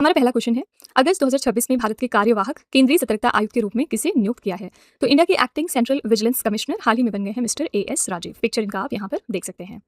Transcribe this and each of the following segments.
हमारा पहला क्वेश्चन है, अगस्त 2026 में भारत के कार्यवाहक केंद्रीय सतर्कता आयुक्त के रूप में किसे नियुक्त किया है? तो इंडिया के एक्टिंग सेंट्रल विजिलेंस कमिश्नर हाल ही में बन गए हैं मिस्टर एएस राजीव। पिक्चर इनका आप यहाँ पर देख सकते हैं।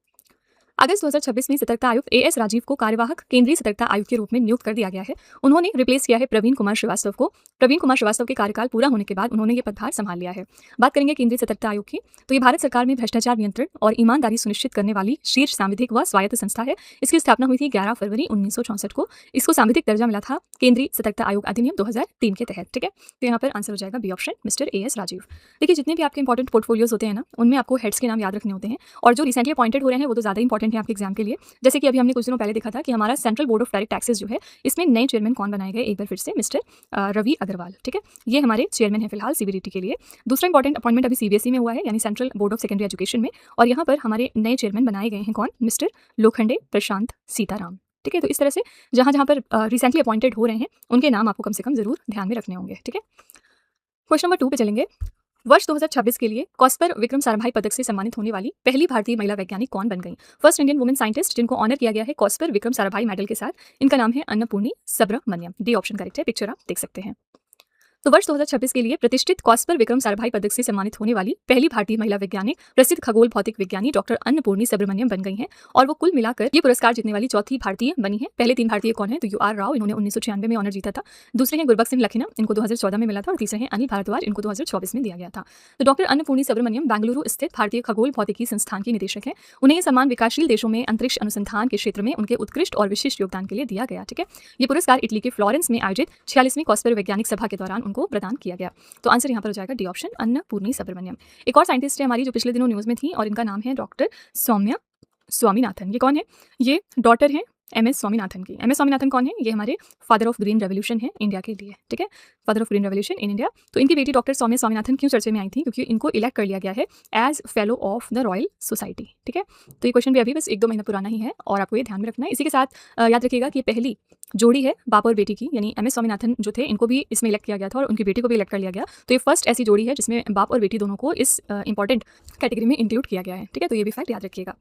अगस्त 2026 में सतर्कता आयुक्त एएस राजीव को कार्यवाहक केंद्रीय सतर्कता आयुक्त के रूप में नियुक्त कर दिया गया है। उन्होंने रिप्लेस किया है प्रवीण कुमार श्रीवास्तव को। प्रवीण कुमार श्रीवास्तव के कार्यकाल पूरा होने के बाद उन्होंने ये पदभार संभाल लिया है। बात करेंगे केंद्रीय सतर्कता आयोग की, तो ये भारत सरकार में भ्रष्टाचार नियंत्रण और ईमानदारी सुनिश्चित करने वाली शीर्ष सांविधिक व स्वायत्त संस्था है। इसकी स्थापना हुई थी 11 फरवरी 1964 को। इसको सांविधिक दर्जा मिला था केंद्रीय सतर्कता आयोग अधिनियम 2003 के तहत। ठीक है, तो यहाँ पर आंसर हो जाएगा B option, mister AS Rajeev. देखिए, जितने भी आपके इंपॉर्टेंट पोर्टफोलियोज होते हैं ना, उनमें आपको हेड्स के नाम याद रखने होते हैं, और जो रिसेंटली अपॉइंटेड हो रहे हैं वो तो ज़्यादा इंपॉर्टेंट है आपके एग्जाम के लिए। जैसे कि अभी हमने कुछ दिनों पहले देखा था कि हमारा central board of direct taxes जो है, इसमें नए चेयरमैन कौन बनाए गए, एक बार फिर से मिस्टर रवि अग्रवाल। ठीक है, ये हमारे चेयरमैन है फिलहाल सीबीडीटी के लिए। दूसरा इंपॉर्टेंट अपॉइंटमेंट अभी सीबीएसई में हुआ है, यानी central board of secondary education में, और यहाँ पर हमारे नए चेयरमैन बनाए गए हैं कौन, मिस्टर लोखंडे प्रशांत सीताराम। ठीक है, तो इस तरह से जहाँ जहाँ पर रिसेंटली अपॉइंटेड हो रहे हैं उनके नाम आपको कम से कम जरूर ध्यान में रखने होंगे। ठीक है, क्वेश्चन नंबर 2 पे चलेंगे। वर्ष 2026 के लिए कॉस्पर विक्रम साराभाई पदक से सम्मानित होने वाली पहली भारतीय महिला वैज्ञानिक कौन बन गई? फर्स्ट इंडियन वुमेन साइंटिस्ट जिनको ऑनर किया गया है कॉस्पर विक्रम साराभाई मेडल के साथ, इनका नाम है Annapoorani Subramaniam. D option correct है, पिक्चर आप देख सकते हैं। तो वर्ष 2026 के लिए प्रतिष्ठित कॉस्पर विक्रम साराभाई पदक से सम्मानित होने वाली पहली भारतीय महिला वैज्ञानिक प्रसिद्ध खगोल भौतिक विज्ञानी डॉक्टर अन्नपूर्णी सुब्रमण्यम बन गई हैं, और वो कुल मिलाकर ये पुरस्कार जीतने वाली चौथी भारतीय बनी है। पहले 3 भारतीय कौन है? तो यूआर राव, इन्होंने 1996 में ऑनर जीता था। दूसरे हैं गुरबख्श सिंह लखीना, इनको 2014 में मिला था, और तीसरे हैं अनिल भारद्वाज, इनको 2024 में दिया गया था। तो डॉक्टर अन्नपूर्णी सुब्रमण्यम बेंगलुरु स्थित भारतीय खगोल भौतिकी संस्थान की निदेशक है। उन्हें यह सम्मान विकासशील देशों में अंतरिक्ष अनुसंधान के क्षेत्र में उनके उत्कृष्ट और विशिष्ट योगदान के लिए दिया गया। ठीक है, ये पुरस्कार इटली के फ्लोरेंस में आयोजित 46वीं कॉस्पर वैज्ञानिक सभा के दौरान उनको प्रदान किया गया। तो आंसर यहाँ पर हो जाएगा डी ऑप्शन, अन्नपूर्णी सुब्रमण्यम। एक और साइंटिस्ट है हमारी जो पिछले दिनों न्यूज़ में थी, और इनका नाम है डॉक्टर सौम्या स्वामीनाथन। ये कौन है? ये डॉटर है एमएस स्वामीनाथन की। एमएस स्वामीनाथन कौन है? ये हमारे फादर ऑफ ग्रीन रेवोल्यूशन है इंडिया के लिए। ठीक है, father of green revolution in India. तो इनकी बेटी डॉक्टर सौम्या स्वामीनाथन क्यों चर्चे में आई थी? क्योंकि इनको इलेक्ट कर लिया गया है as fellow of the Royal Society. ठीक है, तो ये क्वेश्चन भी अभी बस 1-2 महीना पुराना ही है, और आपको ये ध्यान में रखना है। इसी के साथ याद रखिएगा कि पहली जोड़ी है बाप और बेटी की, यानी एमएस स्वामीनाथन जो थे इनको भी इसमें इलेक्ट किया गया था, और उनकी बेटी को भी इलेक्ट कर लिया गया। तो ये फर्स्ट ऐसी जोड़ी है जिसमें बाप और बेटी दोनों को इस इंपॉर्टेंट कैटेगरी में इंक्लूड किया गया है। ठीक है, तो ये भी फैक्ट याद रखिएगा।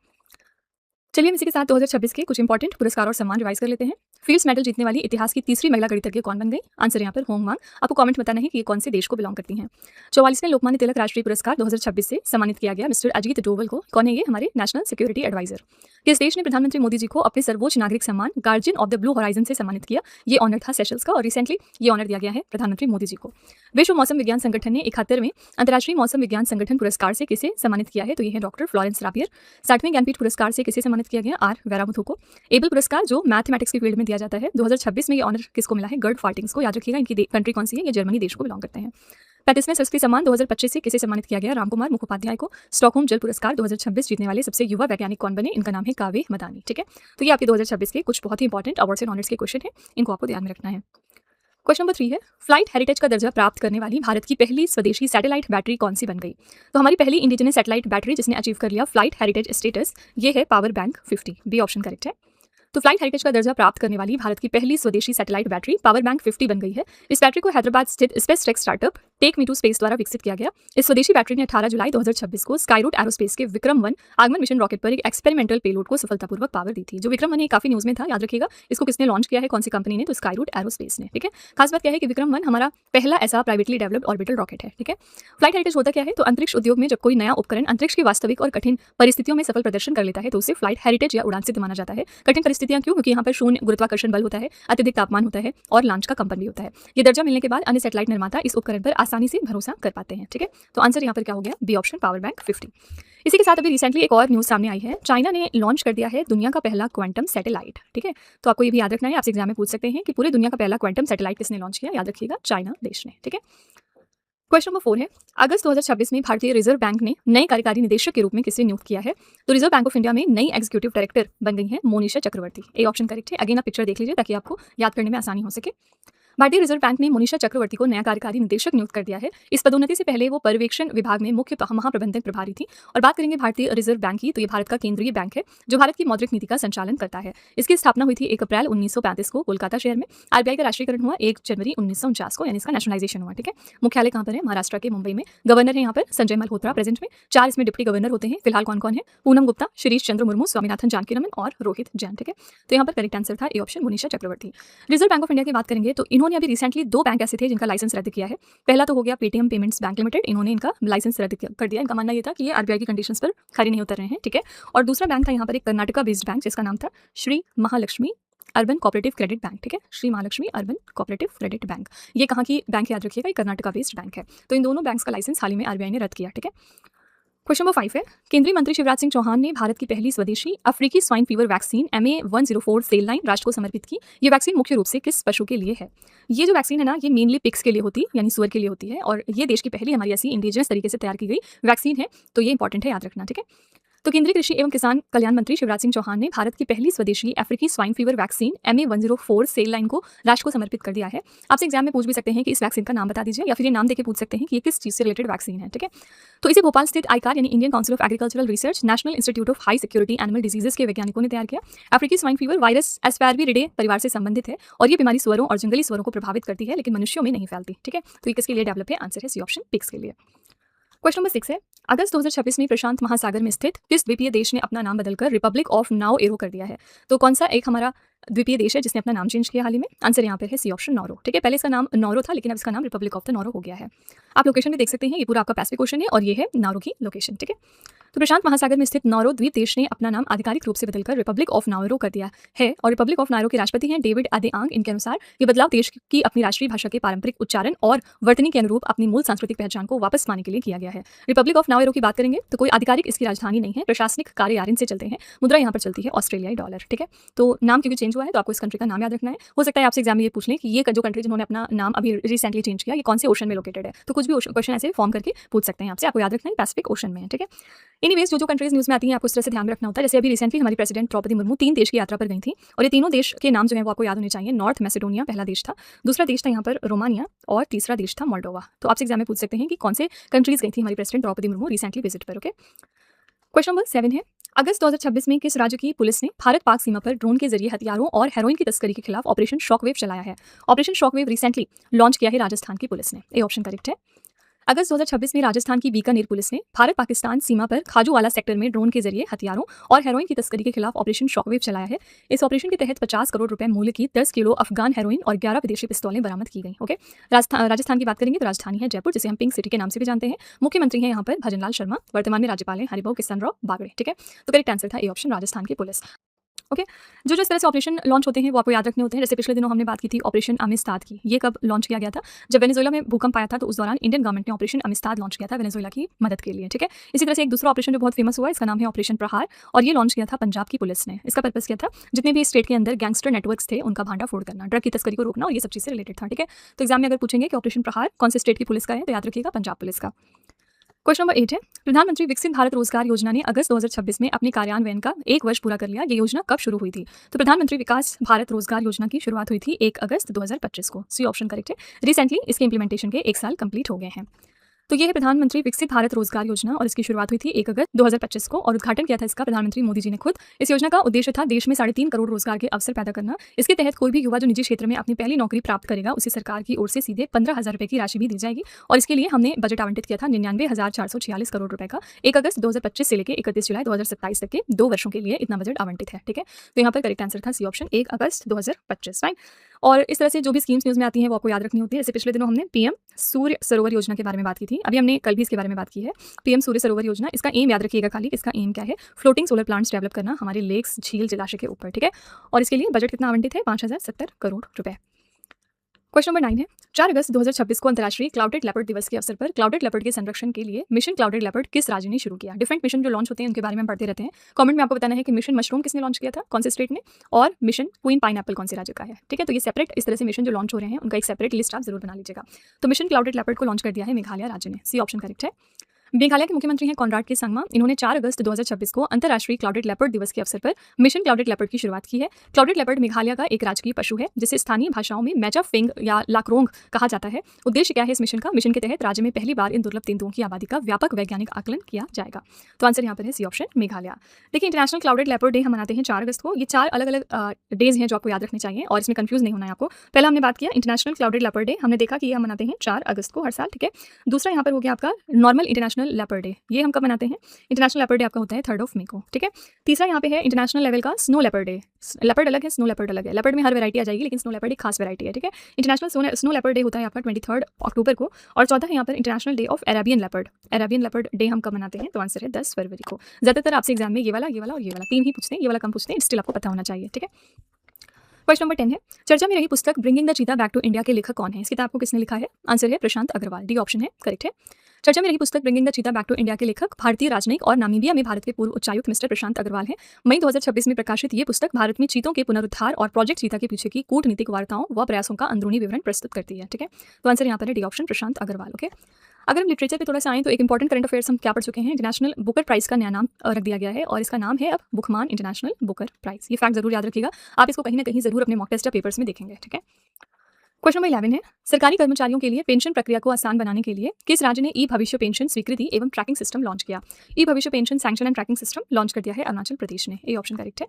चलिए हम इसी के साथ 2026 के कुछ इंपॉर्टेंट पुरस्कार और सम्मान रिवाइज कर लेते हैं। फील्ड्स मेडल जीतने वाली इतिहास की तीसरी महिला गणितज्ञ कौन बन गई? आंसर यहाँ पर होंग मांग। आपको कमेंट बताना है कि ये कौन से देश को बिलोंग करती हैं। 44वें लोकमान्य तिलक राष्ट्रीय पुरस्कार 2026 से सम्मानित किया गया मिस्टर अजीत डोवल को। कौन है ये? हमारे नेशनल सिक्योरिटी एडवाइजर। किस देश ने प्रधानमंत्री मोदी जी को अपने सर्वोच्च नागरिक सम्मान guardian of the blue horizon से सम्मानित किया? ये ऑनर था सेशल्स का, और रिसेंटली ये ऑनर दिया गया है प्रधानमंत्री मोदी जी को। विश्व मौसम विज्ञान संगठन ने 71वें अंतर्राष्ट्रीय मौसम विज्ञान संगठन पुरस्कार से किसे सम्मानित किया है? तो ये है डॉक्टर फ्लोरेंस रापियर। 60वें ज्ञानपीठ पुरस्कार से किसे सम्मानित किया गया? आर वेरामुथु को। एबल पुरस्कार जो मैथमेटिक्स की फील्ड में दिया जाता है, 2026 में ये ऑनर किसको मिला है? गर्ड फार्टिंग्स को। याद रखिएगा इनकी कंट्री कौन सी है? ये जर्मनी देश को बिलोंग करते हैं। 35वें संस्कृति सम्मान 2025 से किसे सम्मानित किया गया? रामकुमार मुखोपाध्याय को। स्टॉकहोम जल पुरस्कार 2026 जीतने वाले सबसे युवा वैज्ञानिक कौन बने? इनका नाम है कावे मदानी। ठीक है, तो ये आपके 2026 के कुछ बहुत ही इंपॉर्टेंट अवार्ड्स एंड ऑनर्स के क्वेश्चन है, इनको आपको ध्यान में रखना है। क्वेश्चन नंबर 3 है, फ्लाइट हेरिटेज का दर्जा प्राप्त करने वाली भारत की पहली स्वदेशी सैटेलाइट बैटरी कौन सी बन गई? तो हमारी पहली इंडिजिनस सैटेलाइट बैटरी जिसने अचीव कर लिया फ्लाइट हेरिटेज स्टेटस, ये है power bank 50। B option correct है। तो फ्लाइट हेरिटेज का दर्जा प्राप्त करने वाली भारत की पहली स्वदेशी सैटेलाइट बैटरी पावर बैंक 50 बन गई है। इस बैटरी को हैदराबाद स्थित space tech startup Take Me to Space द्वारा विकसित किया गया। इस स्वदेशी बैटरी ने 18 जुलाई 2026 को स्काईरूट एरोस्पेस के विक्रम 1 आगमन मिशन रॉकेट पर एक एक्सपेरिमेंटल पेलोड को सफलतापूर्वक पावर दी थी। जो विक्रम 1 है काफी न्यूज में था, याद रखिएगा। इसको किसने लॉन्च किया है, कौन सी कंपनी ने? तो स्काईरूट एरोस्पेस ने। ठीक है, खास बात क्या है कि विक्रम 1 हमारा पहला ऐसा प्राइवेटली डेवलप्ड ऑर्बिटल रॉकेट है। ठीक है, फ्लाइट हेरिटेज होता क्या है? तो अंतरिक्ष उद्योग में जब कोई नया उपकरण अंतरिक्ष की वास्तविक और कठिन परिस्थितियों में सफल प्रदर्शन कर लेता है तो उसे फ्लाइट हेरिटेज या उड़ान सिद्ध माना जाता है। कठिन परिस्थितियां क्यों? क्योंकि यहाँ पर शून्य गुरुत्वाकर्षण बल होता है, अत्यधिक तापमान होता है, और लॉन्च का कंपन भी होता है। ये दर्जा मिलने के बाद अन्य सैटेलाइट निर्माता इस उपकरण पर आसानी से भरोसा कर पाते हैं। ठीक है, तो आंसर यहाँ पर क्या हो गया? B option, power bank 50। इसी के साथ अभी रिसेंटली एक और न्यूज सामने आई है, चाइना ने लॉन्च कर दिया है दुनिया का पहला क्वांटम सैटेलाइट। ठीक है, तो आपको ये भी याद रखना है, आपसे एग्जाम में पूछ सकते हैं कि पूरे दुनिया का पहला क्वांटम सैटेलाइट किसने लॉन्च किया? याद रखिएगा, चाइना देश ने। ठीक है, क्वेश्चन नंबर 4 है, अगस्त 2026 में भारतीय रिजर्व बैंक ने नए कार्यकारी निदेशक के रूप में किसे नियुक्त किया है? तो रिजर्व बैंक ऑफ इंडिया में नई एग्जीक्यूटिव डायरेक्टर बन गई है मोनिशा चक्रवर्ती। ए ऑप्शन करेक्ट है। अगेन आप पिक्चर देख लीजिए ताकि आपको याद करने में आसानी हो सके। भारतीय रिजर्व बैंक ने मोनिशा चक्रवर्ती को नया कार्यकारी निदेशक नियुक्त कर दिया है। इस पदोन्नति से पहले वो पर्यवेक्षण विभाग में मुख्य महाप्रबंधक प्रभारी थी। और बात करेंगे भारतीय रिजर्व बैंक की, तो ये भारत का केंद्रीय बैंक है जो भारत की मौद्रिक नीति का संचालन करता है। इसकी स्थापना हुई थी 1 अप्रैल 1935 को कोलकाता शहर में। आरबीआई का राष्ट्रीयकरण हुआ 1 जनवरी 1949 को, यानी इसका नेशनलाइजेशन हुआ। ठीक है, मुख्यालय कहाँ पर है? महाराष्ट्र के मुंबई में। गवर्नर है यहाँ पर संजय मल्होत्रा प्रेजेंट में। 4 इसमें डिप्टी गवर्नर होते हैं। फिलहाल कौन कौन है? पूनम गुप्ता, शिरीष चंद्र मुर्मू, स्वामीनाथन जानकीरमन और रोहित जैन। ठीक है, तो यहाँ पर करेक्ट आंसर था A option, Monisha Chakraborty. Reserve Bank of India की बात करेंगे तो इन्होंने अभी रिसेंटली 2 बैंक ऐसे थे जिनका लाइसेंस रद्द किया है। पहला तो हो गया पेटीएम पेमेंट्स बैंक लिमिटेड, इन्होंने इनका लाइसेंस रद्द कर दिया। इनका मानना ये था कि ये आरबीआई की कंडीशंस पर खरी नहीं उतर रहे हैं। ठीक है, और दूसरा बैंक था यहाँ पर एक कर्नाटका बेस्ड बैंक जिसका नाम था Shri Mahalakshmi urban cooperative credit bank. ठीक है, Shri Mahalakshmi urban cooperative credit bank. ये कहाँ की बैंक याद रखिएगा? ये कर्नाटका बेस्ड बैंक है। तो इन दोनों बैंक्स का लाइसेंस हाल ही में आरबीआई ने रद्द किया। ठीक है, क्वेश्चन नंबर 5 है, केंद्रीय मंत्री शिवराज सिंह चौहान ने भारत की पहली स्वदेशी अफ्रीकी swine fever vaccine MA104 cell line राष्ट्र को समर्पित की। ये वैक्सीन मुख्य रूप से किस पशु के लिए है? ये जो वैक्सीन है ना, ये मेनली पिग्स के लिए होती है, यानी सुअर के लिए होती है। और ये देश की पहली हमारी ऐसी इंडिजिनस तरीके से तैयार की गई वैक्सीन है, तो ये इंपॉर्टेंट है, याद रखना। ठीक है, तो केंद्रीय कृषि एवं किसान कल्याण मंत्री शिवराज सिंह चौहान ने भारत की पहली स्वदेशी अफ्रीकी swine fever vaccine MA104 cell line को राष्ट्र को समर्पित कर दिया है। आपसे एग्जाम में पूछ भी सकते हैं कि इस वैक्सीन का नाम बता दीजिए, या फिर ये नाम देके पूछ सकते हैं कि ये किस चीज से रिलेटेड वैक्सीन है। ठीक है, तो इसे भोपाल स्थित आईकार यानी Indian council of agricultural research national institute of high security animal diseases के वैज्ञानिकों ने तैयार किया। अफ्रीकी स्वाइन फीवर वायरस एस्पैरविरिडे परिवार से संबंधित है और ये बीमारी सुअरों और जंगली सुअरों को प्रभावित करती है, लेकिन मनुष्यों में नहीं फैलती। ठीक है, तो ये किसके लिए डेवलप है? आंसर है सी ऑप्शन, पिग्स के लिए। क्वेश्चन नंबर 6 है, अगस्त 2026 में प्रशांत महासागर में स्थित किस द्वीपीय देश ने अपना नाम बदलकर रिपब्लिक ऑफ नाउएरो कर दिया है? तो कौन सा एक हमारा द्वीपीय देश है जिसने अपना नाम चेंज किया हाल ही में? आंसर यहाँ पर है सी ऑप्शन, नौरो। ठीक है, पहले इसका नाम नौरो था, लेकिन अब इसका नाम रिपब्लिक ऑफ द नौरो हो गया है। आप लोकेशन भी देख सकते हैं, ये पूरा आपका पैसिफिक ओशन है और ये है नौरो की लोकेशन। ठीक है, तो प्रशांत महासागर में स्थित नौरो द्वीप देश ने अपना नाम आधिकारिक रूप से बदलकर रिपब्लिक ऑफ नाउएरो कर दिया है। और रिपब्लिक ऑफ नाउएरो के राष्ट्रपति हैं डेविड अदेआंग। इनके अनुसार ये बदलाव देश की अपनी राष्ट्रीय भाषा के पारंपरिक उच्चारण और वर्तनी के अनुरूप अपनी मूल सांस्कृतिक पहचान को वापस पाने के लिए किया गया है। रिपब्लिक ऑफ नाउएरो की बात करेंगे तो कोई आधिकारिक इसकी राजधानी नहीं है, प्रशासनिक कार्य यारिन से चलते हैं। मुद्रा यहाँ पर चलती है ऑस्ट्रेलियाई डॉलर। ठीक है, तो नाम क्योंकि चेंज हुआ है तो आपको इस कंट्री का नाम याद रखना है। हो सकता है आपसे एग्जाम में ये पूछ लें कि ये जो कंट्री जिन्होंने अपना नाम अभी रिसेंटली चेंज किया, ये कौन से ओशन में लोकेटेड है? तो कुछ भी क्वेश्चन ऐसे फॉर्म करके पूछ सकते हैं आपसे, आपको याद रखना है पैसिफिक ओशन में है। ठीक है, एनीवेज जो कंट्रीज न्यूज़ में आती हैं आपको इस तरह से ध्यान रखना होता है। जैसे अभी रिसेंटली हमारी प्रेसिडेंट द्रौपदी मुर्मू 3 देश की यात्रा पर गई थी और ये तीनों देश के नाम जो है वो आपको याद होने चाहिए। नॉर्थ मैसेडोनिया पहला देश था, दूसरा देश था यहाँ पर रोमानिया और तीसरा देश था मोल्डोवा। तो आपसे एग्जाम में पूछ सकते हैं कि कौन से कंट्रीज गई थी हमारी president Draupadi Murmu recently visit पर। ओके, क्वेश्चन नंबर 7 है, अगस्त 2026 में किस राज्य की पुलिस ने भारत पाक सीमा पर ड्रोन के जरिए हथियारों और हेरोइन की तस्करी के खिलाफ ऑपरेशन शॉकवेव चलाया है? ऑपरेशन शॉकवेव रिसेंटली लॉन्च किया है राजस्थान की पुलिस ने। ए ऑप्शन करेक्ट है। अगस्त 2026 में राजस्थान की बीकानेर पुलिस ने भारत पाकिस्तान सीमा पर खाजूवाला सेक्टर में ड्रोन के जरिए हथियारों और हेरोइन की तस्करी के खिलाफ ऑपरेशन शॉकवेव चलाया है। इस ऑपरेशन के तहत 50 करोड़ रुपए मूल्य की 10 किलो अफगान हेरोइन और 11 विदेशी पिस्तौलें बरामद की गई। ओके, राजस्थान की बात करेंगे तो राजधानी है जयपुर, जिसे हम पिंक सिटी के नाम से भी जानते हैं। मुख्यमंत्री हैं यहाँ पर भजनलाल शर्मा, वर्तमान में राज्यपाल हैं हरिभाऊ किशनराव बागड़े। ठीक है, तो करेक्ट आंसर था ए ऑप्शन, राजस्थान की पुलिस। ओके, जो इस तरह से ऑपरेशन लॉन्च होते हैं वो आपको याद रखने होते हैं। जैसे पिछले दिनों हमने बात की थी ऑपरेशन अमिस्ताद की, ये कब लॉन्च किया गया था? जब वेनेजुएला में भूकंप आया था तो उस दौरान इंडियन गवर्नमेंट ने ऑपरेशन अमिस्ताद लॉन्च किया था वेनेजुएला की मदद के लिए। ठीक है, इसी तरह से एक दूसरा ऑपरेशन जो बहुत फेमस हुआ, इसका नाम है ऑपरेशन प्रहार, और ये लॉन्च किया था पंजाब की पुलिस ने। इसका पर्पस क्या था? जितने भी स्टेट के अंदर गैंगस्टर नेटवर्क्स थे उनका भांडा फोड़ करना, ड्रग की तस्करी को रोकना, और ये सब चीज़ से रिलेटेड था। ठीक है, तो एग्जाम में अगर पूछेंगे कि ऑपरेशन प्रहार कौन से स्टेट की पुलिस का है तो याद रखिएगा पंजाब पुलिस का। क्वेश्चन नंबर 8 है, प्रधानमंत्री विकसित भारत रोजगार योजना ने अगस्त 2026 में अपने कार्यान्वयन का 1 वर्ष पूरा कर लिया। ये योजना कब शुरू हुई थी? तो प्रधानमंत्री विकास भारत रोजगार योजना की शुरुआत हुई थी 1 अगस्त 2025 को। सी ऑप्शन करेक्ट है। रिसेंटली इसके इंप्लीमेंटेशन के 1 साल कंप्लीट हो गए हैं। तो ये है प्रधानमंत्री विकसित भारत रोजगार योजना और इसकी शुरुआत हुई थी 1 अगस्त 2025 को और उद्घाटन किया था इसका प्रधानमंत्री मोदी जी ने खुद। इस योजना का उद्देश्य था देश में 3.5 करोड़ रोजगार के अवसर पैदा करना। इसके तहत कोई भी युवा जो निजी क्षेत्र में अपनी पहली नौकरी प्राप्त करेगा उसे सरकार की ओर से सीधे 15,000 रुपए की राशि भी दी जाएगी और इसके लिए हमने बजट आवंटित किया था 99,446 करोड़ रुपए का। 1 अगस्त 2025 से लेकर 31 जुलाई 2027 तक के 2 वर्षों के लिए इतना बजट आवंटित है। ठीक है, तो यहाँ पर करेक्ट आंसर था सी ऑप्शन 1 अगस्त 2025। फाइन, और इस तरह से जो भी स्कीम्स न्यूज़ में आती हैं वो आपको याद रखनी होती है। जैसे पिछले दिनों हमने पीएम सूर्य सरोवर योजना के बारे में बात की थी, अभी हमने कल भी इसके बारे में बात की है। पीएम सूर्य सरोवर योजना, इसका एम याद रखिएगा खाली, इसका एम क्या है? फ्लोटिंग सोलर प्लांट्स डेवलप करना हमारे लेक्स, झील, जलाशय के ऊपर। ठीक है, और इसके लिए बजट कितना आवंटित है? 5,070 करोड़ रुपए। क्वेश्चन नंबर 9 है, 4 अगस्त 2026 को अंतर्राष्ट्रीय क्लाउडेड लेपर्ड दिवस के अवसर पर क्लाउडेड लेपर्ड के संरक्षण के लिए मिशन क्लाउडेड लेपर्ड किस राज्य ने शुरू किया? डिफरेंट मिशन जो लॉन्च होते हैं उनके बारे में हम पढ़ते रहते हैं। कमेंट में आपको बताना है कि मिशन मशरूम किसने लॉन्च किया था, कौन से स्टेट ने, और मिशन क्वीन पाइनएप्पल कौन से राज्य का है। ठीक है, तो ये सेपरेट इस तरह से मिशन जो लॉन्च हो रहे हैं उनका एक सेपरेट लिस्ट आप जरूर बना लीजिएगा। तो मिशन क्लाउडेड लेपर्ड को लॉन्च कर दिया है मेघालय राज्य ने। सी ऑप्शन करेक्ट है। मेघालय के मुख्यमंत्री हैं कॉनराड के संगमा। इन्होंने 4 अगस्त 2026 को अंतर्राष्ट्रीय क्लाउडेड लेपर्ड दिवस के अवसर पर मिशन क्लाउडेड लेपर्ड की शुरुआत की है। क्लाउडेड लेपर्ड मेघालय का एक राजकीय पशु है जिसे स्थानीय भाषाओं में मैचा फिंग या लाक्रोंग कहा जाता है। उद्देश्य क्या है इस मिशन का? मिशन के तहत राज्य में पहली बार इन दुर्लभ तेंदुओं की आबादी का व्यापक वैज्ञानिक आकलन किया जाएगा। तो आंसर यहाँ पर है सी ऑप्शन, मेघालय। देखिए, इंटरनेशनल क्लाउडेड लेपर्ड डे हम मनाते हैं 4 अगस्त को। ये 4 अलग अलग डेज हैं जो आपको याद रखने चाहिए और इसमें कंफ्यूज नहीं होना है आपको। पहला हमने बात किया इंटरनेशनल क्लाउडेड लेपर्ड डे, हमने देखा कि ये हम मनाते हैं 4 अगस्त को हर साल, ठीक है। दूसरा यहाँ पर हो गया आपका नॉर्मल इंटरनेशनल लेपर्ड डे, ये हम कब मनाते हैं? इंटरनेशनल लेपर्ड डे आपका होता है 3 मई को, ठीक है। तीसरा यहाँ पे है इंटरनेशनल लेवल का स्नो लेपर्ड डे। लेपर्ड अलग है, स्नो लेपर्ड अलग है। लेपर्ड में हर वैरायटी आ जाएगी, लेकिन स्नो लेपर्ड एक खास वैरायटी है, ठीक है। इंटरनेशनल स्नो लेपर्ड डे होता है आपका 23 अक्टूबर को। और चौथा है यहाँ पर international day of Arabian leopard. Arabian leopard day हम कब मनाते हैं? तो आंसर है 10 फरवरी को। ज़्यादातर आपसे एग्जाम में ये वाला और ये वाला 3 ही पूछते हैं, ये वाला कम पूछते हैं, स्टिल आपको पता होना चाहिए, ठीक है। क्वेश्चन नंबर 10 है, चर्चा में रही पुस्तक Bringing the Cheetah Back to India के लेखक कौन है? इस किताब को किसने लिखा है? आंसर है प्रशांत अग्रवाल, डी ऑप्शन है करेक्ट है। चर्चा में रही पुस्तक Bringing the Cheetah Back to India के लेखक भारतीय राजनयिक और नामीबिया में भारत के पूर्व उच्चायुक्त मिस्टर प्रशांत अग्रवाल हैं। मई 2026 में प्रकाशित ये पुस्तक भारत में चीतों के पुनरुद्धार और प्रोजेक्ट चीता के पीछे की कूटनीतिक वार्ताओं व प्रयासों का अंदरूनी विवरण प्रस्तुत करती है, ठीक है। तो आंसर यहाँ पर है डी ऑप्शन, प्रशांत अग्रवाल, ओके। अगर हम लिटरेचर पे थोड़ा सा आएँ तो एक इंपॉर्टेंट करंट अफेयर्स हम क्या पढ़ चुके हैं? इंटरनेशनल बुकर प्राइज का नया नाम रख दिया गया है और इसका नाम है अब बुकमान इंटरनेशनल बुकर प्राइज। ये फैक्ट जरूर याद रखिएगा, आप इसको कहीं ना कहीं जरूर अपने मॉक टेस्ट या पेपर्स में देखेंगे, ठीक है। क्वेश्चन नंबर 11 है, सरकारी कर्मचारियों के लिए पेंशन प्रक्रिया को आसान बनाने के लिए किस राज्य ने ई भविष्य पेंशन स्वीकृति एवं ट्रैकिंग सिस्टम लॉन्च किया? ई भविष्य pension sanction and tracking system launch कर दिया है अरुणाचल प्रदेश ने, ए ऑप्शन करेक्ट है।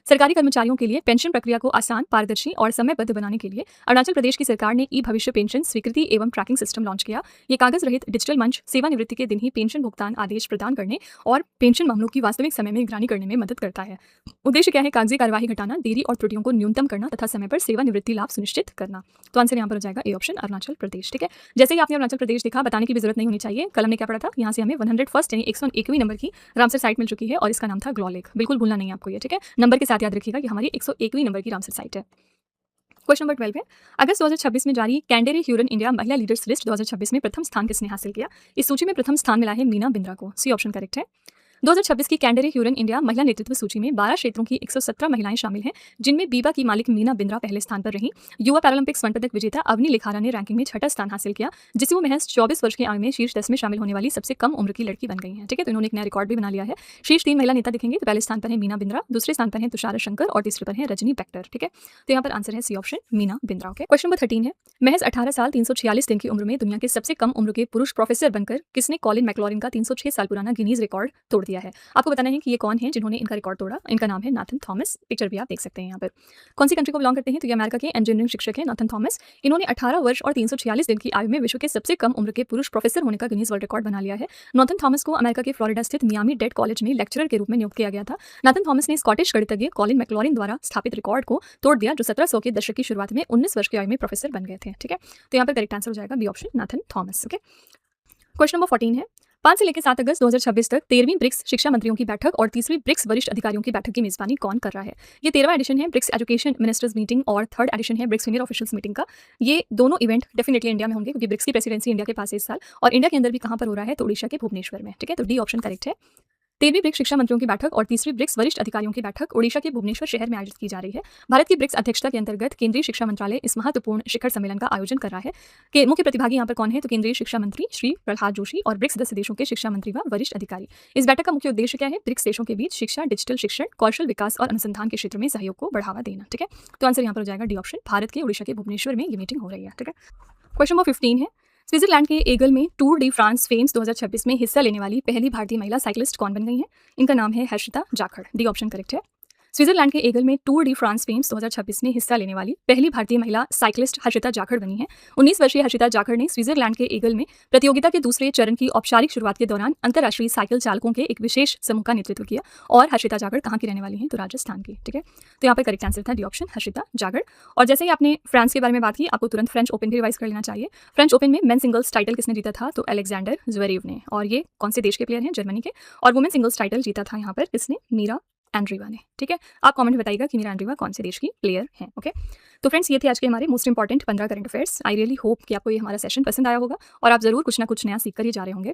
सरकारी कर्मचारियों के लिए पेंशन प्रक्रिया को आसान, पारदर्शी और समयबद्ध बनाने के लिए अरुणाचल प्रदेश की सरकार ने ई भविष्य पेंशन स्वीकृति एवं ट्रैकिंग सिस्टम लॉन्च किया। ये कागज रहित डिजिटल मंच सेवानिवृत्ति के दिन ही पेंशन भुगतान आदेश प्रदान करने और पेंशन मामलों की वास्तविक समय में निगरानी करने में मदद करता है। उद्देश्य क्या है? कागजी कार्यवाही घटाना, देरी और त्रुटियों को न्यूनतम करना तथा समय पर सेवानिवृत्ति लाभ सुनिश्चित करना। तो आंसर यहाँ पर हो जाएगा ए ऑप्शन, अरुणाचल प्रदेश, ठीक है। जैसे ही आपने अरुणाचल प्रदेश देखा, बताने की भी जरूरत नहीं होनी चाहिए। कल हमने क्या पढ़ा था? यहाँ से हमें 101 यानी 101वीं नंबर की रामसर साइट मिल चुकी है और इसका नाम था ग्लॉ लेक। बिल्कुल भूलना नहीं है आपको ये, ठीक है। नंबर के साथ याद रखिएगा कि हमारी 101वीं नंबर की रामसर साइट है। क्वेश्चन नंबर 12 है, अगस्त 2026 में जारी कैंडेरे ह्यूरन इंडिया महिला लीडर्स लिस्ट 2026 में प्रथम स्थान किसने हासिल किया? इस सूची में प्रथम स्थान मिला है मीना बिंद्रा को, सी ऑप्शन करेक्ट है। 2026 की कैंडेरे ह्यूरन इंडिया महिला नेतृत्व सूची में 12 क्षेत्रों की 117 महिलाएं शामिल हैं, जिनमें बीबा की मालिक मीना बिंद्रा पहले स्थान पर रहीं। युवा पैरालंपिक स्वर्ण पदक विजेता अवनी लिखारा ने रैंकिंग में 6ठा स्थान हासिल किया, जिससे वो महज 24 वर्ष की आयु में शीर्ष 10 में शामिल होने वाली सबसे कम उम्र की लड़की बन गई हैं, ठीक है। तो इन्होंने एक नया रिकॉर्ड भी बना लिया है। शीर्ष 3 महिला नेता दिखेंगे तो पहले स्थान पर है मीना बिंद्रा, दूसरे स्थान पर है तुषार शंकर और तीसरे पर है रजनी बैक्टर, ठीक है। तो यहाँ पर आंसर है C option, Meena Bindra, okay. Question number 13 है, महज 18 साल 346 दिन की उम्र में दुनिया के सबसे कम उम्र के पुरुष प्रोफेसर बनकर किसने कॉलिन मैक्लॉरिन का 306 साल पुराना गिनीज रिकॉर्ड तोड़ दिया है? आपको बताना है कि ये कौन है जिन्होंने इनका रिकॉर्ड तोड़ा। इनका नाम है नाथन थॉमस, पिक्चर भी आप देख सकते हैं यहाँ पर। कौन सी कंट्री को बिलोंग करते हैं? तो ये अमेरिका के इंजीनियरिंग शिक्षक हैं नाथन थॉमस। इन्होंने 18 वर्ष और 346 दिन की आयु में विश्व के सबसे कम उम्र के पुरुष प्रोफेसर होने का गिनीज वर्ल्ड रिकॉर्ड बना लिया है। नाथन थॉमस को अमेरिका के फ्लोरिडा स्थित मियामी डेड कॉलेज में लेक्चरर के रूप में नियुक्त किया गया था। नाथन थॉमस ने स्कॉटिश गणितज्ञ कॉलिन मैक्लॉरिन द्वारा स्थापित रिकॉर्ड को तोड़ दिया, जो 1700 के दशक की शुरुआत में 19 वर्ष की आयु में प्रोफेसर बन गए थे, ठीक है। तो यहाँ पर करेक्ट आंसर हो जाएगा B option, Nathan Thomas, okay. Question number 14 है, 5 से लेकर 7 अगस्त 2026 तक 13वीं ब्रिक्स शिक्षा मंत्रियों की बैठक और 30वीं ब्रिक्स वरिष्ठ अधिकारियों की बैठक की मेजबानी कौन कर रहा है? ये 13वां एडिशन है ब्रिक्स एजुकेशन मिनिस्टर्स मीटिंग और 3rd एडिशन है ब्रिक्स सीनियर ऑफिशियल्स मीटिंग का। ये दोनों इवेंट डेफिनेटली इंडिया में होंगे क्योंकि ब्रिक्स की प्रेसिडेंसी इंडिया के पास है इस साल, और इंडिया के अंदर भी कहाँ पर हो रहा है? तो उड़ीसा के भुवनेश्वर में, ठीक है। तो डी ऑप्शन करेक्ट है। 13वीं ब्रिक्स शिक्षा मंत्रियों की बैठक और 30वीं ब्रिक्स वरिष्ठ अधिकारियों की बैठक ओडिशा के भुवनेश्वर शहर में आयोजित की जा रही है। भारत की ब्रिक्स अध्यक्षता के अंतर्गत केंद्रीय शिक्षा मंत्रालय इस महत्वपूर्ण शिखर सम्मेलन का आयोजन कर रहा है। कि मुख्य प्रतिभागी यहाँ पर कौन है? तो केंद्रीय शिक्षा मंत्री श्री प्रहलाद जोशी और ब्रिक्स सदस्य देशों के शिक्षा मंत्री व वरिष्ठ अधिकारी। इस बैठक का मुख्य उद्देश्य क्या है? ब्रिक्स देशों के बीच शिक्षा, डिजिटल शिक्षण, कौशल विकास और अनुसंधान के क्षेत्र में सहयोग को बढ़ावा देना, ठीक है। तो आंसर यहाँ पर हो जाएगा डी ऑप्शन, भारत के ओडिशा के भुवनेश्वर में ये मीटिंग हो रही है, ठीक है। क्वेश्चन नंबर 15 है, स्विट्जरलैंड के एगल में टूर डी फ्रांस फेम्स 2026 में हिस्सा लेने वाली पहली भारतीय महिला साइकिलिस्ट कौन बन गई है? इनका नाम है Harshita Jakhar, D option correct है। स्विट्जरलैंड के एगल में टूर डी फ्रांस फेम्स 2026 में हिस्सा लेने वाली पहली भारतीय महिला साइकिलिस्ट हर्षिता जाखड़ बनी है। 19 वर्षीय हर्षिता जाखड़ ने स्विट्जरलैंड के एगल में प्रतियोगिता के दूसरे चरण की औपचारिक शुरुआत के दौरान अंतर्राष्ट्रीय साइकिल चालकों के एक विशेष समूह का नेतृत्व किया। और हर्षिता जाखड़ कहाँ की रहने वाली हैं? तो राजस्थान की, ठीक है। तो यहाँ पर करेक्ट आंसर था डी ऑप्शन, हर्षिता जाखड़। और जैसे ही आपने फ्रांस के बारे में बात की, आपको तुरंत फ्रेंच ओपन भी रिवाइज कर लेना चाहिए। फ्रेंच ओपन में मेन सिंगल्स टाइटल किसने जीता था? तो अलेक्जेंडर ज्वेरेव ने, और ये कौन से देश के प्लेयर हैं? जर्मनी के। और वुमेन सिंगल्स टाइटल जीता था यहाँ पर किसने? मीरा एंड्रीवा ने, ठीक है। आप कमेंट में बताइएगा कि मीरा एंड्रीवा कौन से देश की प्लेयर हैं, ओके। तो फ्रेंड्स, ये थे आज के हमारे most important 15 current affairs. I really hope कि आपको ये हमारा सेशन पसंद आया होगा और आप जरूर कुछ ना कुछ नया सीख कर ही जा रहे होंगे।